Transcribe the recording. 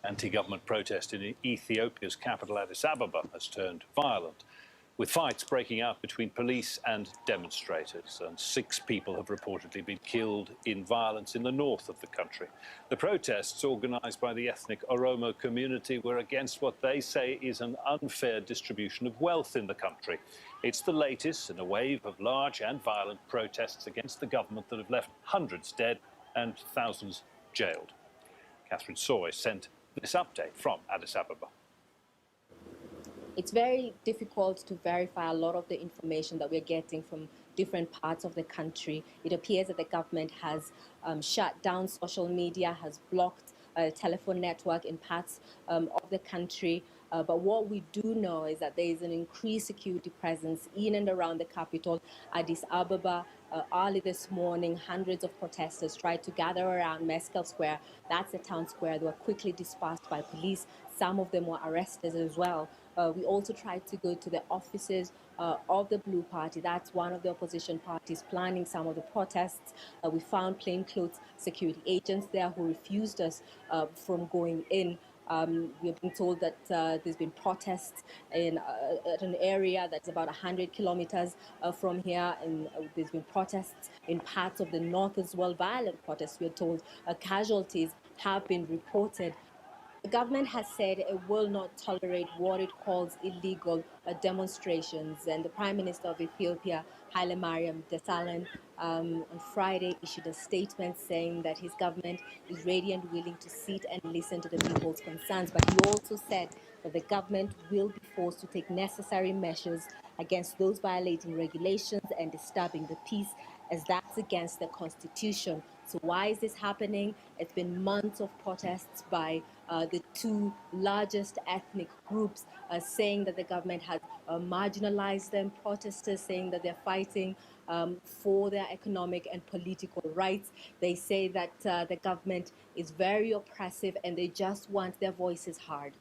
An anti-government protest in Ethiopia's capital, Addis Ababa, has turned violent, with fights breaking out between police and demonstrators, and 6 people have reportedly been killed in violence in the north of the country. The protests, organised by the ethnic Oromo community, were against what they say is an unfair distribution of wealth in the country. It's the latest in a wave of large and violent protests against the government that have left hundreds dead and thousands jailed. Catherine Soy sent this update from Addis Ababa. It's very difficult to verify a lot of the information that we're getting from different parts of the country. It appears that the government has shut down social media, has blocked a telephone network in parts of the country. But what we do know is that there is an increased security presence in and around the capital, Addis Ababa. Early this morning, hundreds of protesters tried to gather around Meskel Square. That's the town square. They were quickly dispersed by police. Some of them were arrested as well. We also tried to go to the offices of the Blue Party. That's one of the opposition parties planning some of the protests. We found plainclothes security agents there who refused us from going in. We've been told that there's been protests in at an area that's about 100 kilometers from here, and there's been protests in parts of the north as well, violent protests. We're told casualties have been reported. The government has said it will not tolerate what it calls illegal demonstrations, and the Prime Minister of Ethiopia, Haile Mariam Desalegn, on Friday issued a statement saying that his government is ready and willing to sit and listen to the people's concerns. But he also said that the government will be forced to take necessary measures against those violating regulations and disturbing the peace, as that's against the Constitution. So why is this happening? It's been months of protests by the 2 largest ethnic groups saying that the government has marginalized them, protesters saying that they're fighting for their economic and political rights. They say that the government is very oppressive and they just want their voices heard.